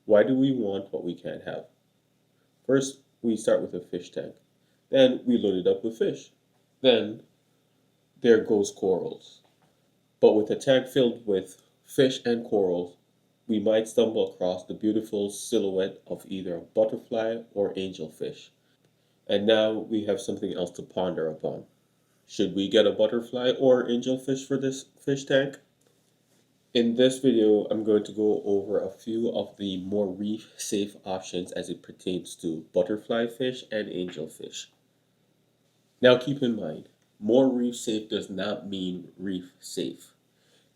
Why do we want what we can't have? First, we start with a fish tank. Then we load it up with fish. Then there goes corals. But with a tank filled with fish and corals, we might stumble across the beautiful silhouette of either a butterfly or angelfish. And now we have something else to ponder upon. Should we get a butterfly or angelfish for this fish tank? In this video, I'm going to go over a few of the more reef-safe options as it pertains to butterfly fish and angelfish. Now keep in mind, more reef-safe does not mean reef-safe.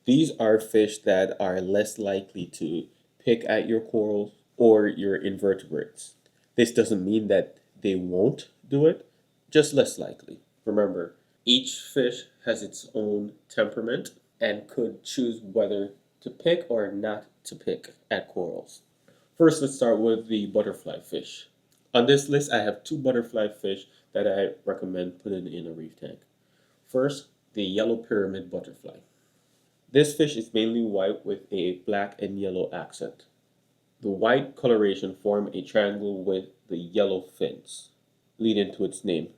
These are fish that are less likely to pick at your corals or your invertebrates. This doesn't mean that they won't do it, just less likely. Remember, each fish has its own temperament and could choose whether to pick or not to pick at corals. First, let's start with the butterfly fish. On this list, I have two butterfly fish that I recommend putting in a reef tank. First, the yellow pyramid butterfly. This fish is mainly white with a black and yellow accent. The white coloration forms a triangle with the yellow fins, leading to its name,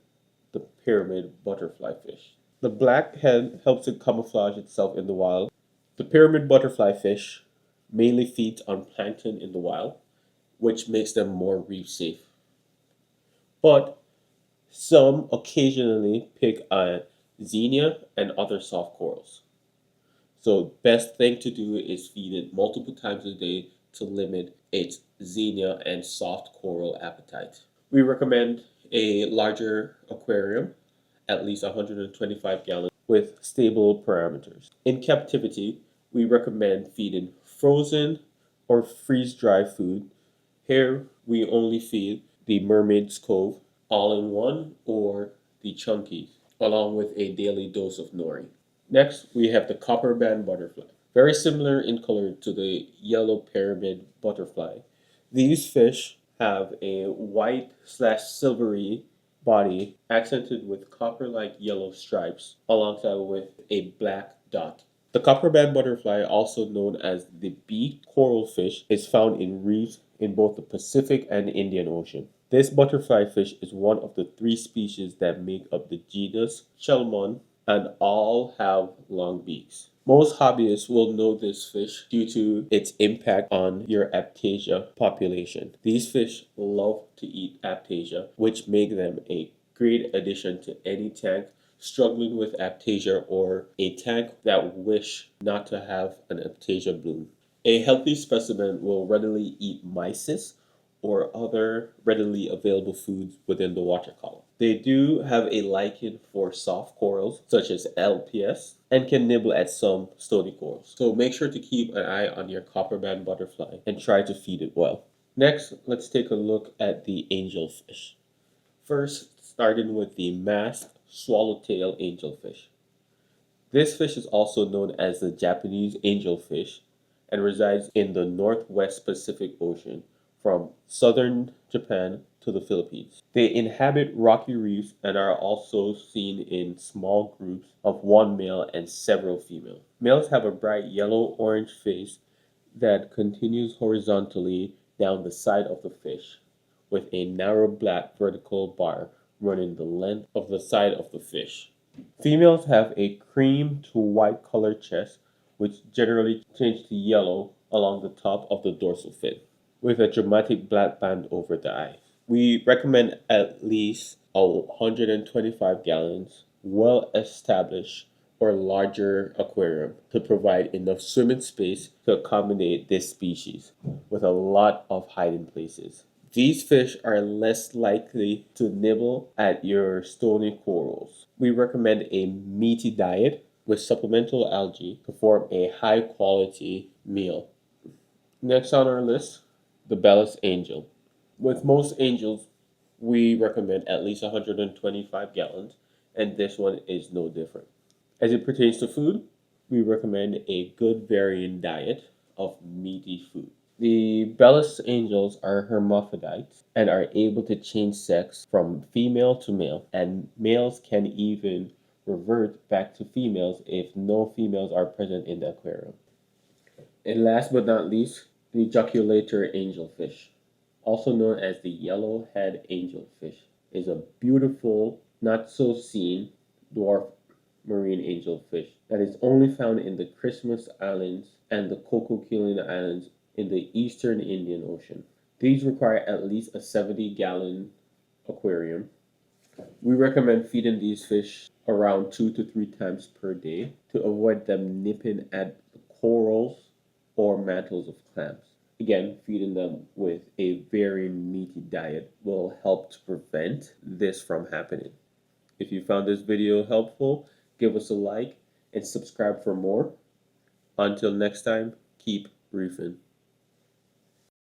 the pyramid butterfly fish. The black head helps it camouflage itself in the wild. The pyramid butterfly fish mainly feeds on plankton in the wild, which makes them more reef safe. But some occasionally pick on xenia and other soft corals. So best thing to do is feed it multiple times a day to limit its xenia and soft coral appetite. We recommend a larger aquarium, at least 125 gallons, with stable parameters. In captivity, we recommend feeding frozen or freeze-dried food. Here, we only feed the Mermaid's Cove, all-in-one, or the Chunky, along with a daily dose of nori. Next, we have the Copperband butterfly. Very similar in color to the yellow pyramid butterfly. These fish have a white/silvery body accented with copper-like yellow stripes alongside with a black dot. The Copperband butterfly, also known as the beaked coral fish, is found in reefs in both the Pacific and Indian Ocean. This butterfly fish is one of the three species that make up the genus Chelmon, and all have long beaks. Most hobbyists will know this fish due to its impact on your Aiptasia population. These fish love to eat Aiptasia, which make them a great addition to any tank struggling with Aiptasia or a tank that wish not to have an Aiptasia bloom. A healthy specimen will readily eat mysis or other readily available foods within the water column. They do have a liking for soft corals, such as LPS, and can nibble at some stony corals. So make sure to keep an eye on your Copperband butterfly and try to feed it well. Next, let's take a look at the angelfish. First, starting with the masked swallowtail angelfish. This fish is also known as the Japanese angelfish and resides in the Northwest Pacific Ocean, from southern Japan to the Philippines. They inhabit rocky reefs and are also seen in small groups of one male and several females. Males have a bright yellow-orange face that continues horizontally down the side of the fish, with a narrow black vertical bar running the length of the side of the fish. Females have a cream to white colored chest, which generally change to yellow along the top of the dorsal fin, with a dramatic black band over the eye. We recommend at least 125 gallons, well-established or larger aquarium to provide enough swimming space to accommodate this species, with a lot of hiding places. These fish are less likely to nibble at your stony corals. We recommend a meaty diet with supplemental algae to form a high-quality meal. Next on our list, the Bellus angel. With most angels, we recommend at least 125 gallons, and this one is no different. As it pertains to food, we recommend a good varying diet of meaty food. The Bellus angels are hermaphrodites and are able to change sex from female to male, and males can even revert back to females if no females are present in the aquarium. And last but not least, The Joculator angelfish, also known as the yellow-head angelfish, is a beautiful, not so seen dwarf marine angelfish that is only found in the Christmas Islands and the Cocoquilin Islands in the eastern Indian Ocean. These require at least a 70-gallon aquarium. We recommend feeding these fish around 2 to 3 times per day to avoid them nipping at the corals or mantles of clams. Again, feeding them with a very meaty diet will help to prevent this from happening. If you found this video helpful, give us a like and subscribe for more. Until next time, keep reefing.